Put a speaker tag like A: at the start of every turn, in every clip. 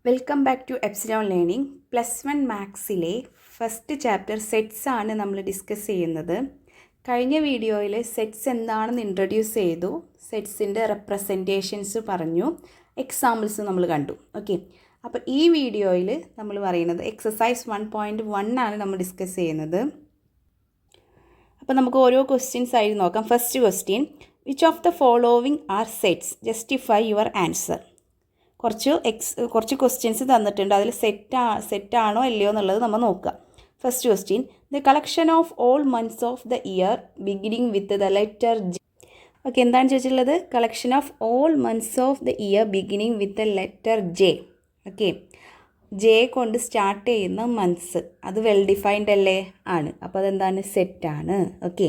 A: Welcome back to epsilon learning. +1 മാത്സിലെ first chapter sets ആണ് നമ്മൾ ഡിസ്കസ് ചെയ്യുന്നത്. കഴിഞ്ഞ വീഡിയോയിൽ സെറ്റ്സ് എന്താണെന്ന് ഇൻട്രൊഡ്യൂസ് ചെയ്തു, സെറ്റ്സിൻ്റെ റെപ്രസെൻറ്റേഷൻസ് പറഞ്ഞു, എക്സാമ്പിൾസ് നമ്മൾ കണ്ടു. ഓക്കെ, അപ്പോൾ ഈ വീഡിയോയിൽ നമ്മൾ പറയുന്നത് എക്സസൈസ് 1.1 ആണ് നമ്മൾ ഡിസ്കസ് ചെയ്യുന്നത്. അപ്പോൾ നമുക്ക് ഓരോ ക്വസ്റ്റ്യൻസ് ആയി നോക്കാം. First question, which of the following are sets, justify your answer. കുറച്ച് ക്വസ്റ്റ്യൻസ് തന്നിട്ടുണ്ട്, അതിൽ സെറ്റാണോ അല്ലയോ എന്നുള്ളത് നമ്മൾ നോക്കുക. First question, the collection of all months of the year beginning with the letter J. Okay, എന്താണ് ചോദിച്ചിട്ടുള്ളത്? Collection of all months of the year beginning with the letter J. Okay, J കൊണ്ട് start ചെയ്യുന്ന months, അത് well defined അല്ലേ? ആണ്. അപ്പോൾ അതെന്താണ്? സെറ്റാണ്. Okay,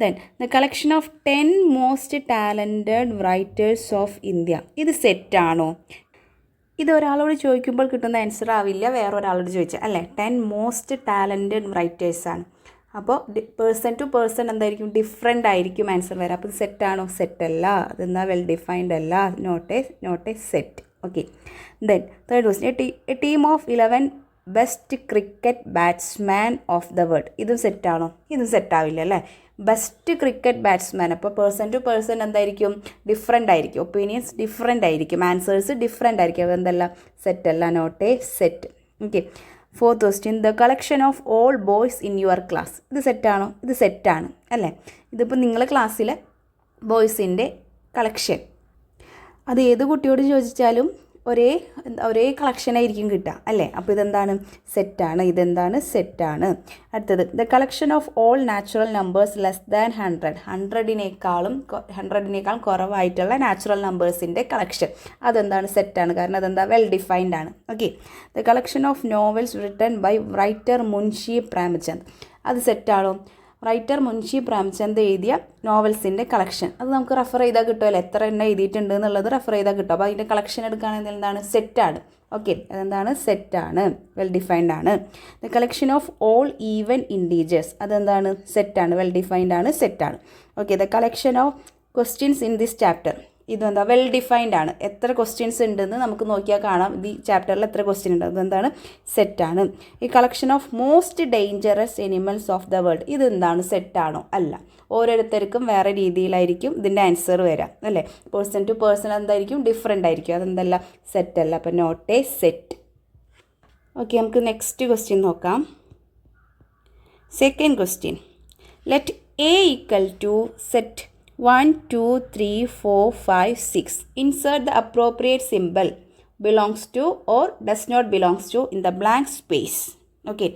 A: then the collection of 10 most talented writers of India. ഇത് സെറ്റാണോ? ഇത് ഒരാളോട് ചോദിക്കുമ്പോൾ കിട്ടുന്ന ആൻസർ ആവില്ല, വേറൊരാളോട് ചോദിച്ചാൽ അല്ലേ. 10 മോസ്റ്റ് ടാലൻറ്റഡ് റൈറ്റേഴ്സാണ്. അപ്പോൾ പേഴ്സൺ ടു പേഴ്സൺ എന്തായിരിക്കും? ഡിഫറെൻ്റ് ആയിരിക്കും ആൻസർ വരാം. അപ്പോൾ ഇത് സെറ്റാണോ? സെറ്റല്ല. അതെന്നാൽ വെൽ ഡിഫൈൻഡ് അല്ല, not a set. Okay, then third question, a team of 11 best cricket batsman of the world. ഇതും സെറ്റാണോ? ഇതും സെറ്റാവില്ല അല്ലേ. ബെസ്റ്റ് ക്രിക്കറ്റ് ബാറ്റ്സ്മാൻ, അപ്പോൾ പേഴ്സൺ ടു പേഴ്സൺ എന്തായിരിക്കും? ഡിഫറെൻ്റ് ആയിരിക്കും, ഒപ്പീനിയൻസ് ഡിഫറെൻ്റ് ആയിരിക്കും, ആൻസേഴ്സ് ഡിഫറെൻ്റ് ആയിരിക്കും. അപ്പോൾ എന്തല്ല? സെറ്റല്ല, not a set. Okay, fourth question, the collection of all boys in your class. ഇത് സെറ്റാണോ? ഇത് സെറ്റാണ് അല്ലേ. ഇതിപ്പോൾ നിങ്ങളുടെ ക്ലാസ്സിലെ ബോയ്സിൻ്റെ കളക്ഷൻ, അത് ഏത് കുട്ടിയോട് ചോദിച്ചാലും ഒരേ കളക്ഷനായിരിക്കും കിട്ടുക അല്ലേ. അപ്പോൾ ഇതെന്താണ്? സെറ്റാണ്. ഇതെന്താണ്? സെറ്റാണ്. അടുത്തത്, the collection of all natural numbers less than 100. 100നേക്കാളും കുറവായിട്ടുള്ള നാച്ചുറൽ നമ്പേഴ്സിൻ്റെ കളക്ഷൻ, അതെന്താണ്? സെറ്റാണ്. കാരണം അതെന്താ? വെൽ ഡിഫൈൻഡ് ആണ്. Okay, the collection of novels written by writer Munshi Premchand. അത് സെറ്റാണോ? റൈറ്റർ മുൻഷി പ്രേമചന്ദ് എഴുതിയ നോവൽസിൻ്റെ കളക്ഷൻ, അത് നമുക്ക് റെഫർ ചെയ്താൽ കിട്ടുമല്ലോ, എത്ര എണ്ണം എഴുതിയിട്ടുണ്ട് എന്നുള്ളത് റെഫർ ചെയ്താൽ കിട്ടും. അപ്പോൾ അതിൻ്റെ കളക്ഷൻ എടുക്കുകയാണെങ്കിൽ എന്താണ്? സെറ്റാണ്. ഓക്കെ, അതെന്താണ്? സെറ്റാണ്, വെൽ ഡിഫൈൻഡ് ആണ്. The collection of all even integers, അതെന്താണ്? സെറ്റാണ്, വെൽ ഡിഫൈൻഡ് ആണ്, സെറ്റാണ്. Okay, the collection of questions in this chapter, ഇതെന്താ? വെൽ ഡിഫൈൻഡ് ആണ്. എത്ര ക്വസ്റ്റ്യൻസ് ഉണ്ടെന്ന് നമുക്ക് നോക്കിയാൽ കാണാം, ഈ ചാപ്റ്ററിൽ എത്ര ക്വസ്റ്റ്യൻ ഉണ്ട്, അതെന്താണ്? സെറ്റാണ്. ഈ collection of most dangerous animals of the world, ഇതെന്താണ്? സെറ്റാണോ? അല്ല. ഓരോരുത്തർക്കും വേറെ രീതിയിലായിരിക്കും ഇതിൻ്റെ ആൻസർ വരാം അല്ലേ. പേഴ്സൺ ടു പേഴ്സൺ എന്തായിരിക്കും? ഡിഫറെൻ്റ് ആയിരിക്കും. അതെന്തല്ല? സെറ്റല്ല. അപ്പോൾ നോട്ട് എ സെറ്റ്. ഓക്കെ, നമുക്ക് നെക്സ്റ്റ് ക്വസ്റ്റ്യൻ നോക്കാം. Second question, let A equal to set 1, 2, 3, 4, 5, 6. Insert the appropriate symbol belongs to or does not belongs to in the blank space. Okay,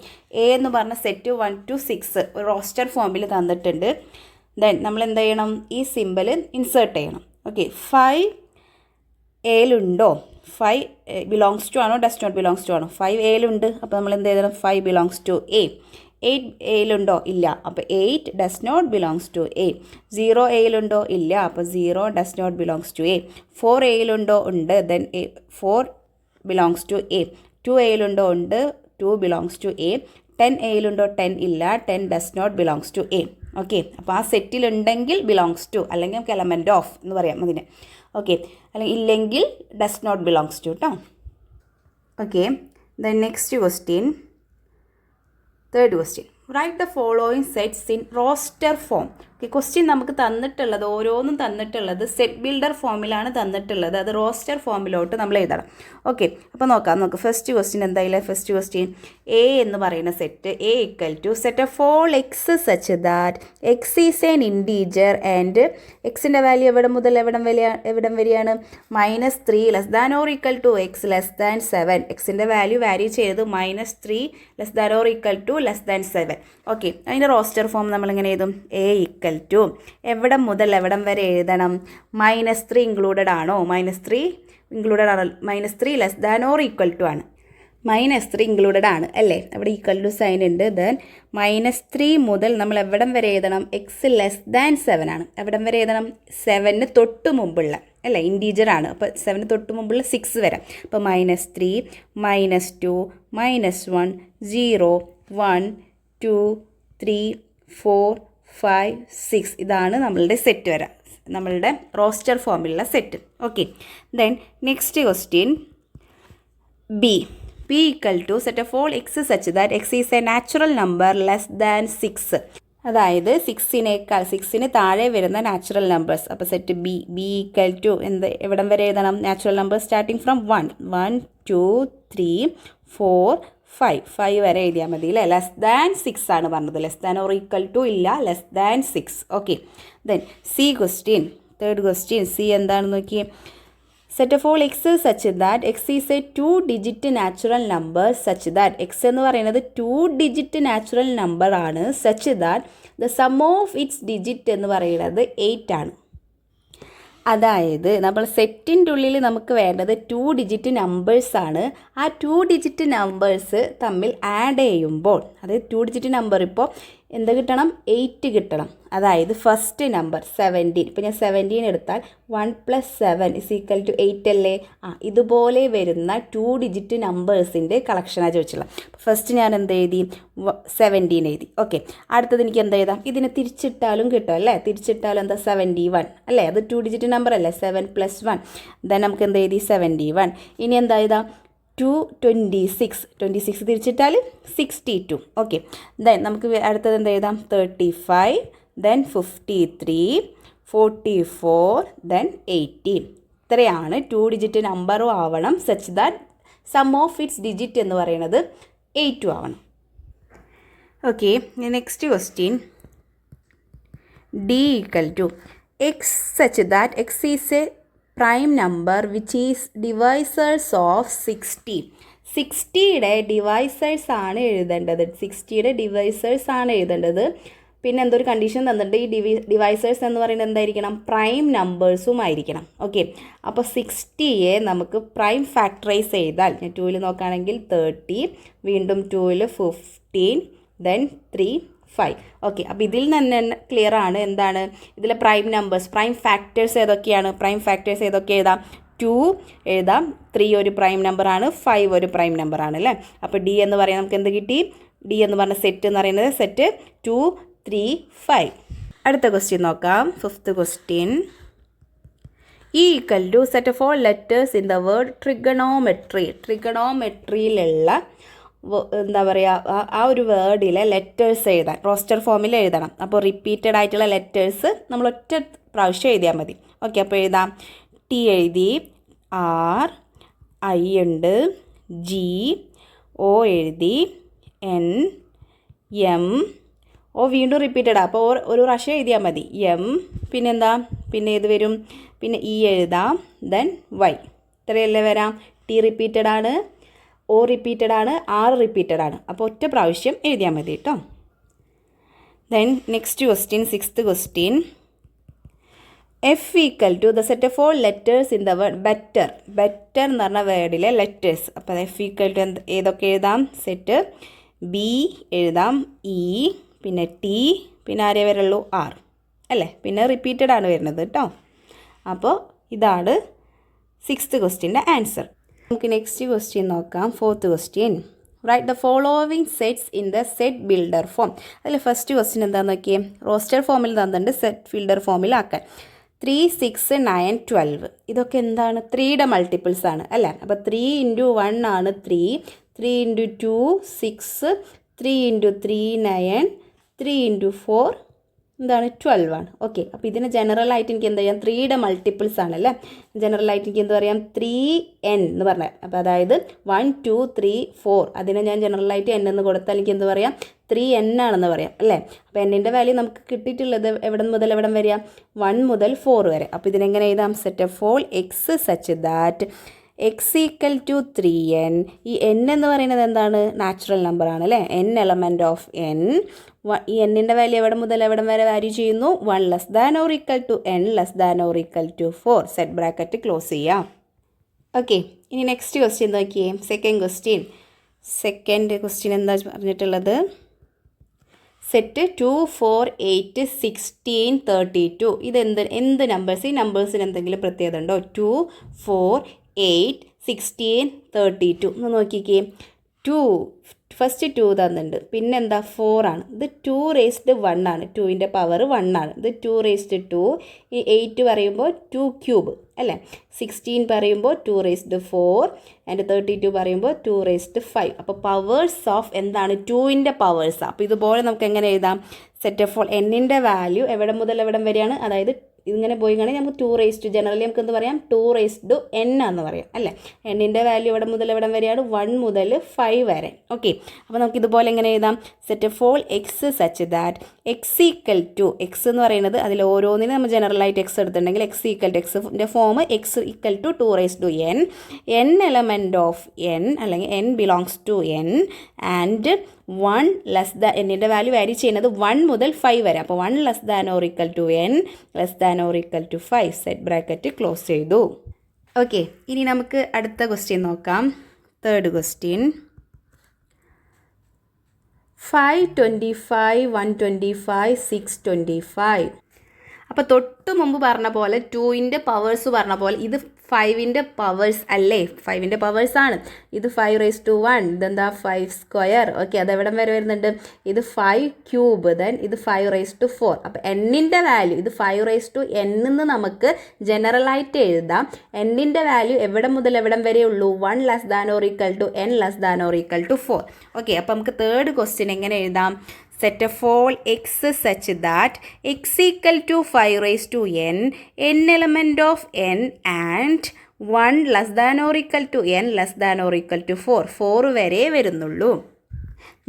A: A എന്ന് പറഞ്ഞ set 1 to 6 roster ഫോമിൽ തന്നിട്ടുണ്ട്. Then നമ്മൾ എന്ത് ചെയ്യണം? ഈ സിമ്പിൾ ഇൻസേർട്ട് ചെയ്യണം. ഓക്കെ, 5 എയിലുണ്ടോ? 5 ബിലോങ്സ് ടു ആണോ ഡസ് നോട്ട് ബിലോങ്സ് ടു ആണോ? 5 എയിലുണ്ട്, അപ്പോൾ നമ്മൾ എന്ത് ചെയ്യണം? 5 ബിലോങ്സ് ടു എ. 8 എയിലുണ്ടോ? ഇല്ല, അപ്പോൾ 8 does not belongs to A. 0 എയിലുണ്ടോ? ഇല്ല, അപ്പോൾ 0 does not belongs to A. 4 എയിലുണ്ടോ? ഉണ്ട്, ദെൻ 4 ബിലോങ്സ് ടു എ. 2 എയിലുണ്ടോ? ഉണ്ട്, 2 ബിലോങ്സ് ടു എ. 10 എയിലുണ്ടോ? 10 ഇല്ല, 10 does not belongs to A. Okay, അപ്പോൾ ആ സെറ്റിലുണ്ടെങ്കിൽ ബിലോങ്സ് ടു, അല്ലെങ്കിൽ നമുക്ക് എലമെൻറ്റ് ഓഫ് എന്ന് പറയാം അതിനെ. ഓക്കെ, അല്ലെങ്കിൽ ഇല്ലെങ്കിൽ ഡസ് നോട്ട് ബിലോങ്സ് ടു കേട്ടോ. Okay, then next question, third question, write the following sets in roster form. Okay, question നമുക്ക് തന്നിട്ടുള്ളത്, ഓരോന്നും തന്നിട്ടുള്ളത് സെറ്റ് ബിൽഡർ ഫോമിലാണ് തന്നിട്ടുള്ളത്. അത് റോസ്റ്റർ ഫോമിലോട്ട് നമ്മൾ എഴുതണം. ഓക്കെ, അപ്പോൾ നോക്കാം. ഫസ്റ്റ് ക്വസ്റ്റ്യൻ എന്തായാലും ഫസ്റ്റ് ക്വസ്റ്റ്യൻ, എ എന്ന് പറയുന്ന set, A equal to set of all X such that X is an integer and എക്സിൻ്റെ വാല്യൂ എവിടെ മുതൽ എവിടം വരെയാണ്? -3 less than or equal to x less than 7. എക്സിൻ്റെ വാല്യൂ വാരി ചെയ്ത് -3 less than or equal to less than 7. Okay, അതിൻ്റെ roster form നമ്മളിങ്ങനെ എഴുതും. എ ഈക്വൽ ടു എവിടം മുതൽ എവിടം വരെ എഴുതണം? -3 ഇൻക്ലൂഡഡ് ആണോ? -3 ഇൻക്ലൂഡഡ് ആണോ? -3 less than or equal to ആണ്. -3 ഇൻക്ലൂഡഡ് ആണ് അല്ലേ, അവിടെ ഈക്വൽ ടു സൈൻ ഉണ്ട്. ദെൻ -3 മുതൽ നമ്മൾ എവിടം വരെ എഴുതണം? എക്സ് ലെസ് ദാൻ 7 ആണ്. എവിടം വരെ എഴുതണം? 7ന് തൊട്ട് മുമ്പുള്ള അല്ലേ, ഇൻറ്റീജർ ആണ്. അപ്പോൾ 7ന് തൊട്ട് മുമ്പുള്ള 6 വരാം. അപ്പോൾ -3 -2 -1 0 1 2 3 4 5 6 ഇതാണ് നമ്മളുടെ സെറ്റ് വരാം, നമ്മളുടെ റോസ്റ്റർ ഫോമിലുള്ള set. Okay, then next question, B. P equal to set of all x such that x is a natural number less than 6. അതായത് സിക്സിന് താഴെ വരുന്ന നാച്ചുറൽ നമ്പേഴ്സ്. അപ്പോൾ സെറ്റ് ബി ഈക്വൽ ടു എവിടം വരെ എഴുതണം? നാച്ചുറൽ നമ്പേഴ്സ് സ്റ്റാർട്ടിങ് ഫ്രം 1 2 3 4 5 വരെ എഴുതിയാൽ മതി അല്ലേ? ലെസ് ദാൻ 6 ആണ് പറഞ്ഞത്. Less than or equal to ഇല്ല, less than 6. Okay. Then C question, third question. C എന്താണെന്ന് നോക്കിയേ. Set of all X such that X is a 2 digit natural number such that X എന്ന് പറയുന്നത് 2 digit natural number ആണ്. Such that the sum of its digit എന്ന് പറയുന്നത് 8 ആണ്. അതായത് നമ്മൾ സെറ്റിൻ്റെ ഉള്ളിൽ നമുക്ക് വേണ്ടത് 2 ഡിജിറ്റ് നമ്പേഴ്സാണ്. ആ 2 ഡിജിറ്റ് നമ്പേഴ്സ് തമ്മിൽ ആഡ് ചെയ്യുമ്പോൾ, അതായത് 2 ഡിജിറ്റ് നമ്പർ ഇപ്പോൾ എന്ത് കിട്ടണം? 8 കിട്ടണം. അതായത് ഫസ്റ്റ് നമ്പർ 17. ഇപ്പോൾ ഞാൻ 17 എടുത്താൽ 1 + 7 = 8 അല്ലേ? ഇതുപോലെ വരുന്ന 2 ഡിജിറ്റ് നമ്പേഴ്സിൻ്റെ കളക്ഷനാണ് ചോദിച്ചുള്ളത്. ഫസ്റ്റ് ഞാൻ എന്ത് എഴുതി? 17 എഴുതി. ഓക്കെ. അടുത്തത് എനിക്ക് എന്ത് എഴുതാം? ഇതിനെ തിരിച്ചിട്ടാലും കിട്ടും അല്ലേ? തിരിച്ചിട്ടാലും എന്താ? 71 അല്ലേ? അത് 2 ഡിജിറ്റ് നമ്പർ അല്ലേ? 7 + 1. ദെൻ നമുക്ക് എന്ത് എഴുതി? 71. ഇനി എന്താ എഴുതാം? 26 തിരിച്ചിട്ടാൽ 62. ഓക്കെ. ദെൻ നമുക്ക് അടുത്തത് എന്ത് എഴുതാം? 35, ദെൻ 53, 44, ദെൻ 80. ഇത്രയാണ് 2 ഡിജിറ്റ് നമ്പറും ആവണം. Such that sum of its digit എന്ന് പറയുന്നത് 8 ആവണം. Okay. Next question. D equal to X such that X is a prime number which is divisors of 60. 60യുടെ ഡിവൈസേഴ്സ് ആണ് എഴുതേണ്ടത്. 60യുടെ ഡിവൈസേഴ്സ് ആണ് എഴുതേണ്ടത്. പിന്നെ എന്തൊരു കണ്ടീഷൻ തന്നിട്ടുണ്ട്? ഈ ഡിവൈസേഴ്സ് എന്ന് പറയുന്നത് എന്തായിരിക്കണം? പ്രൈം നമ്പേഴ്സും ആയിരിക്കണം. ഓക്കെ. അപ്പോൾ 60യെ നമുക്ക് പ്രൈം ഫാക്ടറൈസ് ചെയ്താൽ, ഞാൻ 2ൽ നോക്കുകയാണെങ്കിൽ 30, വീണ്ടും 2ൽ 15, ദെൻ 3, 5. ഓക്കെ. അപ്പോൾ ഇതിൽ തന്നെ ക്ലിയർ ആണ് എന്താണ് ഇതിലെ പ്രൈം നമ്പേഴ്സ്, പ്രൈം ഫാക്ടേഴ്സ് ഏതൊക്കെയാണ്? പ്രൈം ഫാക്ടേഴ്സ് ഏതൊക്കെ എഴുതാം? 2 എഴുതാം, 3 ഒരു പ്രൈം നമ്പറാണ്, 5 ഒരു പ്രൈം നമ്പറാണ് അല്ലേ? അപ്പോൾ ഡി എന്ന് പറയുന്നത് നമുക്ക് എന്ത് കിട്ടി? ഡി എന്ന് പറഞ്ഞ സെറ്റ് എന്ന് പറയുന്നത് സെറ്റ് 2, 3, 5. അടുത്ത ക്വസ്റ്റ്യൻ നോക്കാം. Fifth question. E equal to set of all letters in the word trigonometry. ട്രിഗണോമെട്രിയിലുള്ള എന്താ പറയുക, ആ ഒരു വേർഡിലെ ലെറ്റേഴ്സ് എഴുതാൻ റോസ്റ്റർ ഫോമിൽ എഴുതണം. അപ്പോൾ റിപ്പീറ്റഡ് ആയിട്ടുള്ള ലെറ്റേഴ്സ് നമ്മൾ ഒറ്റ പ്രാവശ്യം എഴുതിയാൽ മതി. ഓക്കെ. അപ്പോൾ എഴുതാം. ടി എഴുതി, ആർ, ഐ ഉണ്ട്, ജി, ഒ എഴുതി, എൻ, എം, ഓ വീണ്ടും റിപ്പീറ്റഡാണ്. അപ്പോൾ ഒരു പ്രാവശ്യം എഴുതിയാൽ മതി. എം, പിന്നെന്താ? പിന്നെ ഏത് വരും? പിന്നെ ഇ എഴുതാം, ദെൻ വൈ. ഇത്രയല്ലേ വരാം. ടി റിപ്പീറ്റഡ് ആണ്, ഒ റിപ്പീറ്റഡ് ആണ്, ആർ റിപ്പീറ്റഡ് ആണ്. അപ്പോൾ ഒറ്റ പ്രാവശ്യം എഴുതിയാൽ മതി കേട്ടോ. Then next question, sixth question. F equal to the set of all letters in the word better. Better എന്ന് പറഞ്ഞ വേർഡിലെ ലെറ്റേഴ്സ്. അപ്പോൾ എഫ് ഈക്വൽ ടു ഏതൊക്കെ എഴുതാം? സെറ്റ് ബി എഴുതാം, ഇ, പിന്നെ ടി, പിന്നെ ആരേ വരുള്ളൂ? ആർ അല്ലേ? പിന്നെ റിപ്പീറ്റഡ് ആണ് വരുന്നത് കേട്ടോ. അപ്പോൾ ഇതാണ് സിക്സ്ത് ക്വസ്റ്റ്യൻ്റെ ആൻസർ. നമുക്ക് നെക്സ്റ്റ് ക്വസ്റ്റ്യൻ നോക്കാം. Fourth question. Write the following sets in the set builder form. അതിൽ ഫസ്റ്റ് ക്വസ്റ്റ്യൻ എന്താണെന്ന് നോക്കിയേ. റോസ്റ്റർ ഫോമിൽ തന്നിട്ടുണ്ട്, സെറ്റ് ബിൽഡർ ഫോമിലാക്കാൻ. 3, 6, 9, 12. ഇതൊക്കെ എന്താണ്? 3യുടെ മൾട്ടിപ്പിൾസ് ആണ് അല്ലേ? അപ്പോൾ 3 × 1 ആണ് 3, 3 × 2 6, 3 × 3 9, 3 × 4 എന്താണ്? 12 ആണ്. ഓക്കെ. അപ്പോൾ ഇതിന് ജനറലായിട്ട് എനിക്ക് എന്താ ചെയ്യാം? 3യുടെ മൾട്ടിപ്പിൾസ് ആണല്ലേ. ജനറലായിട്ട് എനിക്ക് എന്താ പറയാം? 3n എന്ന് പറഞ്ഞാൽ. അപ്പോൾ അതായത് 1 2 3 4 അതിനെ ഞാൻ ജനറലായിട്ട് n എന്ന് കൊടുത്താൽ എനിക്ക് എന്ത് പറയാം? 3n ആണെന്ന് പറയാം അല്ലേ? അപ്പോൾ എന്നിൻ്റെ വാല്യൂ നമുക്ക് കിട്ടിയിട്ടുള്ളത് എവിടെ മുതൽ എവിടം വരിക? 1 മുതൽ 4 വരെ. അപ്പോൾ ഇതിനെങ്ങനെ എഴുതാം? Set of all X such that X equal to 3n. ഈ n എന്ന് പറയുന്നത് എന്താണ്? നാച്ചുറൽ നമ്പർ ആണ് അല്ലേ? n element of n. ഈ എന്നിൻ്റെ വാല്യൂ എവിടെ മുതൽ എവിടം വരെ വാല്യൂ ചെയ്യുന്നു? 1 less than or equal to n less than or equal to 4. Set bracket close ചെയ്യാം. ഓക്കെ. ഇനി നെക്സ്റ്റ് ക്വസ്റ്റ്യൻ നോക്കിയേ. സെക്കൻഡ് ക്വസ്റ്റ്യൻ എന്താ പറഞ്ഞിട്ടുള്ളത്? സെറ്റ് 2 4 8 16 32. ഇത് എന്ത് നമ്പേഴ്സ്? ഈ നമ്പേഴ്സിന് എന്തെങ്കിലും പ്രത്യേകത ഉണ്ടോ? 2 4 8 16 32 ഒന്ന് നോക്കിക്കേ. 2 ഫസ്റ്റ് 2 തന്നിട്ടുണ്ട്, പിന്നെന്താ 4 ആണ്. ഇത് 2 റേസ്ഡ് 1 ആണ്, 2ൻ്റെ പവർ 1 ആണ്. ഇത് 2 റേസ്ഡ് 2, ഈ 8 പറയുമ്പോൾ 2 ക്യൂബ് അല്ലേ. 16 പറയുമ്പോൾ 2 റേസ്ഡ് 4 ആൻഡ് 32 പറയുമ്പോൾ 2 റേസ്ഡ് 5. അപ്പോൾ പവേഴ്സ് ഓഫ് എന്താണ് 2ൻ്റെ പവേഴ്സ്. അപ്പോൾ ഇതുപോലെ നമുക്ക് എങ്ങനെ എഴുതാം? സെറ്റ് ഓഫ് ഓൾ എന്നിൻ്റെ വാല്യൂ എവിടെ മുതൽ എവിടം വരെയാണ്, അതായത് ഇങ്ങനെ പോയി കഴിഞ്ഞാൽ നമുക്ക് 2 റേസ്ഡ് ജനറലി നമുക്ക് എന്ത് പറയാം 2 റേസ്ഡ് n എന്ന് പറയാം അല്ലേ. എന്നിൻ്റെ വാല്യൂ എവിടെ മുതൽ എവിടം വരെയാണ് 1 മുതൽ 5 വരെ. ഓക്കെ, അപ്പോൾ നമുക്ക് ഇതുപോലെ എങ്ങനെ എഴുതാം? Set of all X such that X equal to, X എന്ന് പറയുന്നത് അതിൽ ഓരോന്നിനും നമ്മൾ ജനറലായിട്ട് എക്സ് എടുത്തിട്ടുണ്ടെങ്കിൽ എക്സ് ഈക്വൽ ടു, എക്സിൻ്റെ form X equal to 2 raised n, n element of n അല്ലെങ്കിൽ n belongs to n and 1 less than, എന്നിൻ്റെ വാല്യൂ വാരി ചെയ്യുന്നത് 1 മുതൽ 5 വരെ. അപ്പോൾ 1 less than or equal to n less than or equal to 5 set bracket close ചെയ്തു. Okay, ഇനി നമുക്ക് അടുത്ത ക്വസ്റ്റ്യൻ നോക്കാം. Third question 525 125 625. അപ്പോൾ തൊട്ട് മുമ്പ് പറഞ്ഞ പോലെ 2ൻ്റെ പവേഴ്സ് പറഞ്ഞ പോലെ ഇത് 5ൻ്റെ പവേഴ്സ് അല്ലേ, 5ൻ്റെ പവേഴ്സ് ആണ്. ഇത് 5 റേസ് ടു 1, ഇതെന്താ 5 സ്ക്വയർ. ഓക്കെ, അതെവിടം വരെ വരുന്നുണ്ട്? ഇത് 5 ക്യൂബ്, ദെൻ ഇത് 5 റേസ് ടു 4. അപ്പോൾ എന്നിൻ്റെ വാല്യൂ ഇത് 5 റേസ് ടു n എന്ന് നമുക്ക് ജനറലായിട്ട് എഴുതാം. എന്നിൻ്റെ വാല്യൂ എവിടെ മുതൽ എവിടം വരെ ഉള്ളൂ? 1 less than or equal to n less than or equal to 4. Okay, അപ്പോൾ നമുക്ക് തേർഡ് ക്വസ്റ്റ്യൻ എങ്ങനെ എഴുതാം? Set of all x such that x equal to 5 raised to n element of n and 1 less than or equal to n less than or equal to 4. 4 വരെ വരുന്നുള്ളൂ.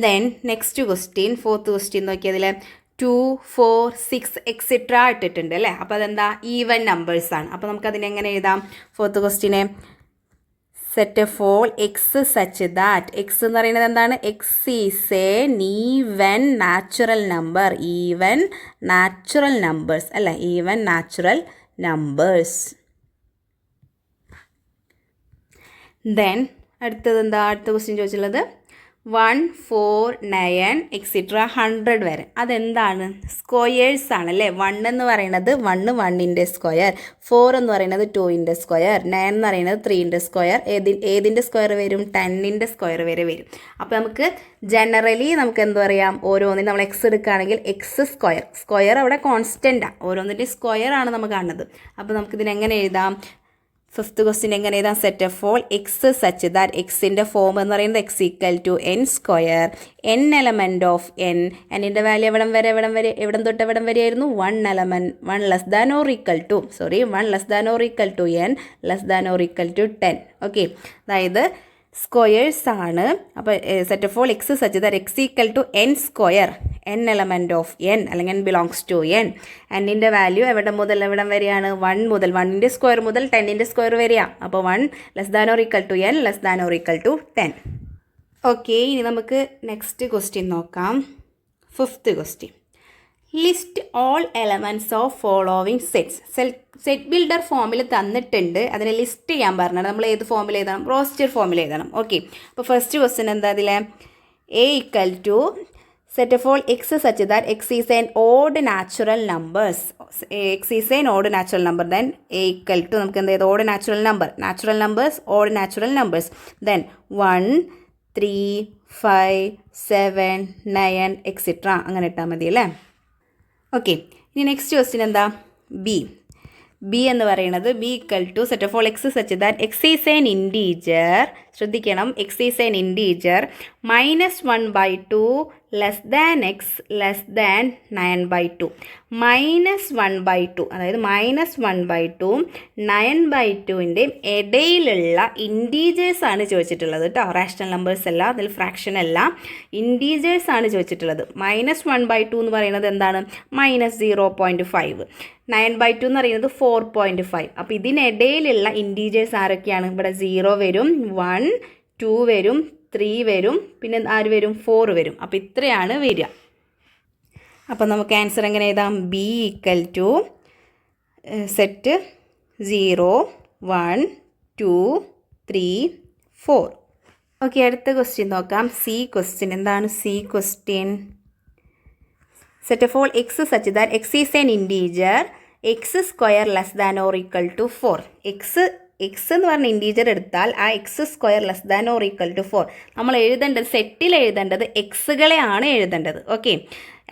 A: Then next question, fourth question നോക്കിയതിൽ 2 4 6 etcetera ഇട്ടിട്ടുണ്ട് അല്ലേ. അപ്പോൾ അതെന്താ even numbers ആണ്. അപ്പോൾ നമുക്കതിനെ എങ്ങനെ എഴുതാം? ഫോർത്ത് ക്വസ്റ്റ്യനെ set of all X such that, X എന്ന് പറയുന്നത് എന്താണ്? X is an even natural number, even natural numbers അല്ലേ, ഈവൻ നാച്ചുറൽ നമ്പേഴ്സ്. ദെൻ അടുത്തത് എന്താ? അടുത്ത ക്വസ്റ്റ്യൻ ചോദിച്ചുള്ളത് 1 4 9 എക്സെട്ര 100 വരെ. അതെന്താണ്? സ്ക്വയേഴ്സ് ആണല്ലേ. 1 എന്ന് പറയുന്നത് 1ൻ്റെ സ്ക്വയർ, 4 എന്ന് പറയുന്നത് 2ൻ്റെ സ്ക്വയർ, 9 എന്ന് പറയുന്നത് 3ൻ്റെ സ്ക്വയർ. ഏതിൻ്റെ സ്ക്വയർ വരും? 10ൻ്റെ സ്ക്വയർ വരെ വരും. അപ്പോൾ നമുക്ക് ജനറലി നമുക്ക് എന്താ പറയാം, ഓരോന്നിനും നമ്മൾ എക്സ് എടുക്കുകയാണെങ്കിൽ എക്സ് സ്ക്വയർ, സ്ക്വയർ അവിടെ കോൺസ്റ്റൻ്റാണ്, ഓരോന്നിൻ്റെ സ്ക്വയർ ആണ് നമ്മൾ കാണുന്നത്. അപ്പോൾ നമുക്കിതിനെങ്ങനെ എഴുതാം? ഫിഫ്ത്ത് ക്വസ്റ്റ്യൻ എങ്ങനെ എഴുതാം? Set of all X such that, എക്സിൻ്റെ ഫോം എന്ന് പറയുന്നത് X equal to n square, n element of n, എന്നിൻ്റെ വാല്യൂ എവിടം വരെ എവിടം തൊട്ട് എവിടം വരെയായിരുന്നു? 1 less than or equal to 1 less than or equal to n less than or equal to 10. Okay, അതായത് സ്ക്വയേഴ്സ് ആണ്. അപ്പോൾ set of all X such that X equal to n square, n element of n അല്ലെങ്കിൽ n belongs to n. എന്നിൻ്റെ value എവിടെ മുതൽ എവിടം വരെയാണ്? 1 മുതൽ 1ൻ്റെ സ്ക്വയർ മുതൽ 10ൻ്റെ സ്ക്വയർ വരെയാണ്. അപ്പോൾ 1 less than or equal to n less than or equal to 10. Okay, ഇനി നമുക്ക് നെക്സ്റ്റ് ക്വസ്റ്റ്യൻ നോക്കാം. Fifth question list all elements of following sets. Set builder ഫോമിൽ തന്നിട്ടുണ്ട്, അതിനെ ലിസ്റ്റ് ചെയ്യാൻ പറഞ്ഞാൽ നമ്മൾ ഏത് ഫോമിൽ എഴുതണം? റോസ്റ്റർ ഫോമിൽ എഴുതണം. ഓക്കെ, അപ്പോൾ ഫസ്റ്റ് ക്വസ്റ്റ്യൻ എന്താ? അതിൽ A equal to set of all X such that X is an odd natural numbers, x is an odd natural number, then A equal to നമുക്ക് എന്ത് ചെയ്ത് odd natural numbers odd natural numbers, then 1 3 5 7 9 etcetera അങ്ങനെ ഇട്ടാൽ മതി അല്ലേ. Okay, ഇനി next question എന്താ? B എന്ന് പറയുന്നത് B equal to set of all X such that X is an integer, ശ്രദ്ധിക്കണം, X is an integer -1/2 less than X less than 9/2. -1/2 അതായത് -1/2 9/2ൻ്റെ ഇടയിലുള്ള ഇൻറ്റീജേഴ്സ് ആണ് ചോദിച്ചിട്ടുള്ളത് കേട്ടോ. റാഷണൽ നമ്പേഴ്സ് അല്ല, അതിൽ ഫ്രാക്ഷൻ അല്ല, ഇൻറ്റീജേഴ്സ് ആണ് ചോദിച്ചിട്ടുള്ളത്. -1/2 എന്ന് പറയുന്നത് എന്താണ്? -0.5. 9/2 എന്ന് പറയുന്നത് 4.5. അപ്പോൾ ഇതിനിടയിലുള്ള ഇൻറ്റീജേഴ്സ് ആരൊക്കെയാണ്? ഇവിടെ 0 വരും, 1 2 വരും, 3 വരും, പിന്നെ ആര് വരും? 4 വരും. അപ്പോൾ ഇത്രയാണ് വരിക. അപ്പോൾ നമുക്ക് ആൻസർ എങ്ങനെ എഴുതാം? B equal to set 0 1 2 3 4. Okay, അടുത്ത ക്വസ്റ്റ്യൻ നോക്കാം. സി ക്വസ്റ്റ്യൻ എന്താണ്? C question set of all X such that X is an integer x square less than or equal to 4. X x എന്ന് പറഞ്ഞ ഇൻറ്റീജർ എടുത്താൽ ആ x square less than or equal to 4. നമ്മൾ എഴുതേണ്ടത് സെറ്റിൽ എഴുതേണ്ടത് എക്സുകളെയാണ് എഴുതേണ്ടത്. Okay,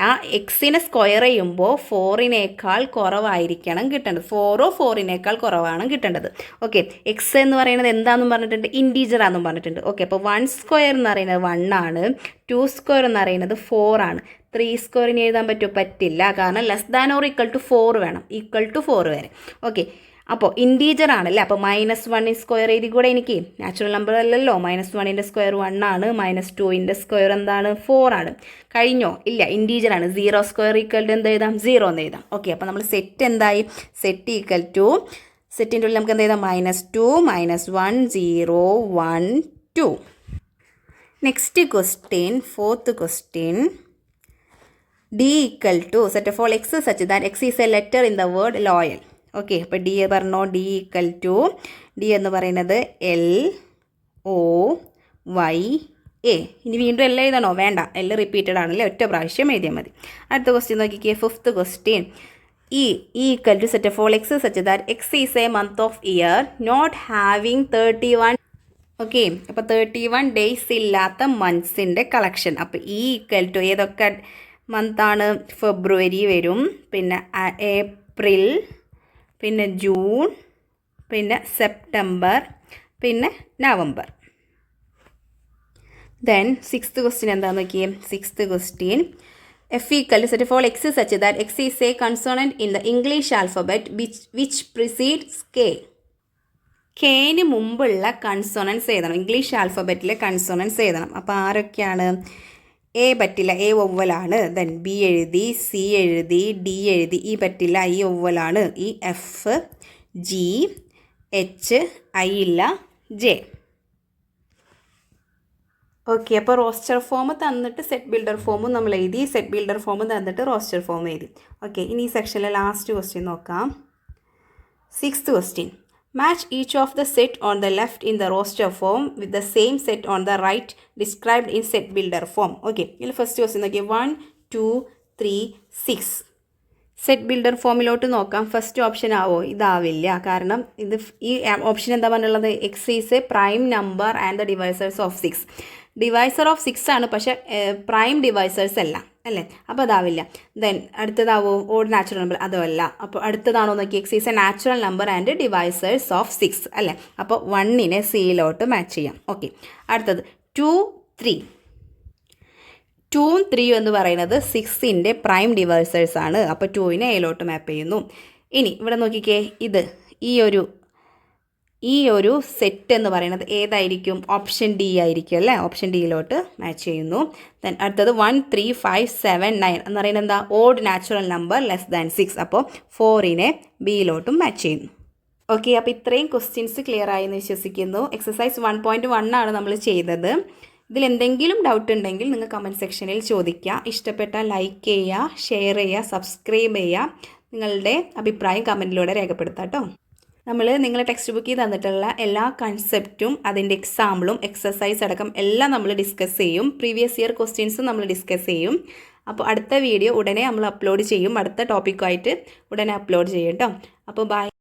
A: ആ എക്സിനെ സ്ക്വയർ ചെയ്യുമ്പോൾ 4-നേക്കാൾ കുറവായിരിക്കണം കിട്ടേണ്ടത്. 4 4-നേക്കാൾ കുറവാണ് കിട്ടേണ്ടത്. ഓക്കെ, എക്സ് എന്ന് പറയുന്നത് എന്താണെന്നും പറഞ്ഞിട്ടുണ്ട്, ഇൻറ്റീജർ ആണെന്നും പറഞ്ഞിട്ടുണ്ട്. ഓക്കെ, അപ്പോൾ 1 സ്ക്വയർ എന്ന് പറയുന്നത് 1 ആണ്, 2 സ്ക്വയർ എന്ന് പറയുന്നത് 4 ആണ്. 3 സ്ക്വയറിന് എഴുതാൻ പറ്റുമോ? പറ്റില്ല, കാരണം less than or equal to 4 വേണം, ഈക്വൽ ടു 4 വരെ. ഓക്കെ, അപ്പോൾ ഇൻറ്റീജർ ആണല്ലേ, അപ്പോൾ -1 സ്ക്വയർ എഴുതി കൂടെ എനിക്ക്, നാച്ചുറൽ നമ്പർ അല്ലല്ലോ. -1ൻ്റെ സ്ക്വയർ 1 ആണ്, -2ൻ്റെ സ്ക്വയർ എന്താണ്? 4 ആണ്. കഴിഞ്ഞോ? ഇല്ല, ഇൻറ്റീജർ ആണ്. 0 സ്ക്വയർ ഈക്വൽ ടു എന്ത് എഴുതാം? 0 എന്ന് എഴുതാം. ഓക്കെ, അപ്പോൾ നമ്മൾ സെറ്റ് എന്തായി? സെറ്റ് ഈക്വൽ ടു, സെറ്റിൻ്റെ ഉള്ളിൽ നമുക്ക് എന്ത് എഴുതാം? -2 -1 0 1 2. Next question, fourth question. D equal to set of all x such that x is a letter in the word loyal. Okay, അപ്പോൾ ഡി പറഞ്ഞോ. ഡി ഈക്വൽ ടു, ഡി എന്ന് പറയുന്നത് LOYA. ഇനി വീണ്ടും എല്ലാം എഴുതണോ? വേണ്ട, എല്ലാം റിപ്പീറ്റഡ് ആണല്ലേ, ഒറ്റ പ്രാവശ്യം എഴുതിയാൽ മതി. അടുത്ത ക്വസ്റ്റ്യൻ നോക്കിക്കേ, fifth question. Equal to set of all X such that X is a month of year not having 31. Okay, അപ്പോൾ 31 ഡേയ്സ് ഇല്ലാത്ത മന്ത്സിൻ്റെ കളക്ഷൻ. അപ്പോൾ ഈക്വൽ ടു ഏതൊക്കെ മന്താണ്? ഫെബ്രുവരി വരും, പിന്നെ ഏപ്രിൽ, പിന്നെ ജൂൺ, പിന്നെ സെപ്റ്റംബർ, പിന്നെ നവംബർ. ദെൻ സിക്സ്ത് ക്വസ്റ്റ്യൻ എന്താണെന്ന് നോക്കിയേ. Sixth question, F equal to set of all X such that X is a consonant in the English alphabet which precedes K. കെന് മുമ്പുള്ള കൺസോണൻസ് എഴുതണം, ഇംഗ്ലീഷ് ആൽഫബറ്റിലെ കൺസോണൻസ് എഴുതണം. അപ്പോൾ ആരൊക്കെയാണ്? എ പറ്റില്ല, എ ഒവ്വലാണ്. ദെൻ ബി എഴുതി, സി എഴുതി, ഡി എഴുതി, ഇ പറ്റില്ല, ഇ ഒവ്വലാണ്. E F, G, H, I ഇല്ല, ജെ. ഓക്കെ, അപ്പോൾ റോസ്റ്റർ ഫോം തന്നിട്ട് സെറ്റ് ബിൽഡർ ഫോമും നമ്മൾ എഴുതി, സെറ്റ് ബിൽഡർ ഫോം തന്നിട്ട് റോസ്റ്റർ ഫോം എഴുതി. ഓക്കെ, ഇനി ഈ സെക്ഷനിലെ ലാസ്റ്റ് ക്വസ്റ്റ്യൻ നോക്കാം. Sixth question. Match each of the set on the left in the roster form with the same set on the right described in set builder form. Okay, ഇതിൽ first question നോക്കിയാൽ 1 2 3 6. Set builder ഫോമിലോട്ട് നോക്കാം. First option ആവോ? ഇതാവില്ല, കാരണം ഇത് ഈ option എന്താ പറഞ്ഞുള്ളത്? X is a prime number and the divisors of 6. Divisor of 6 ആണ്, പക്ഷേ പ്രൈം ഡിവൈസേഴ്സ് അല്ല, അല്ലേ? അപ്പോൾ അതാവില്ല. ദെൻ അടുത്തതാവോ? ഓഡ് നാച്ചുറൽ നമ്പർ, അതുമല്ല. അപ്പോൾ അടുത്തതാണോ നോക്കി? X is a natural number and divisors of 6, അല്ലേ? അപ്പോൾ 1നെ സിയിലോട്ട് മാച്ച് ചെയ്യാം. ഓക്കെ, അടുത്തത് 2 3. 2ഉം 3 എന്ന് പറയുന്നത് 6ൻ്റെ പ്രൈം ഡിവൈസേഴ്സ് ആണ്. അപ്പോൾ 2നെ എയിലോട്ട് മാപ്പ് ചെയ്യുന്നു. ഇനി ഇവിടെ നോക്കിക്കേ, ഇത് ഈ ഒരു സെറ്റ് എന്ന് പറയുന്നത് ഏതായിരിക്കും? ഓപ്ഷൻ ഡി ആയിരിക്കും, അല്ലേ? ഓപ്ഷൻ ഡിയിലോട്ട് മാച്ച് ചെയ്യുന്നു. ദെൻ അടുത്തത് 1 3 5 7 9 എന്ന് പറയുന്നത് എന്താ? Odd natural number less than 6. അപ്പോൾ 4നെ ബിയിലോട്ടും മാച്ച് ചെയ്യുന്നു. ഓക്കെ, അപ്പോൾ ഇത്രയും ക്വസ്റ്റ്യൻസ് ക്ലിയർ ആയി എന്ന് വിശ്വസിക്കുന്നു. എക്സസൈസ് 1.1 ആണ് നമ്മൾ ചെയ്തത്. ഇതിൽ എന്തെങ്കിലും ഡൗട്ട് ഉണ്ടെങ്കിൽ നിങ്ങൾ കമൻറ്റ് സെക്ഷനിൽ ചോദിക്കുക. ഇഷ്ടപ്പെട്ടാൽ ലൈക്ക് ചെയ്യുക, ഷെയർ ചെയ്യുക, സബ്സ്ക്രൈബ് ചെയ്യുക. നിങ്ങളുടെ അഭിപ്രായം കമൻറ്റിലൂടെ രേഖപ്പെടുത്താം കേട്ടോ. നമ്മൾ നിങ്ങളെ ടെക്സ്റ്റ് ബുക്കിൽ തന്നിട്ടുള്ള എല്ലാ കൺസെപ്റ്റും അതിൻ്റെ എക്സാമ്പിളും എക്സസൈസ് അടക്കം എല്ലാം നമ്മൾ ഡിസ്കസ് ചെയ്യും. പ്രീവിയസ് ഇയർ ക്വസ്റ്റ്യൻസും നമ്മൾ ഡിസ്കസ് ചെയ്യും. അപ്പോൾ അടുത്ത വീഡിയോ ഉടനെ നമ്മൾ അപ്ലോഡ് ചെയ്യും. അടുത്ത ടോപ്പിക്കുമായിട്ട് ഉടനെ അപ്ലോഡ് ചെയ്യും കേട്ടോ. അപ്പോൾ ബൈ.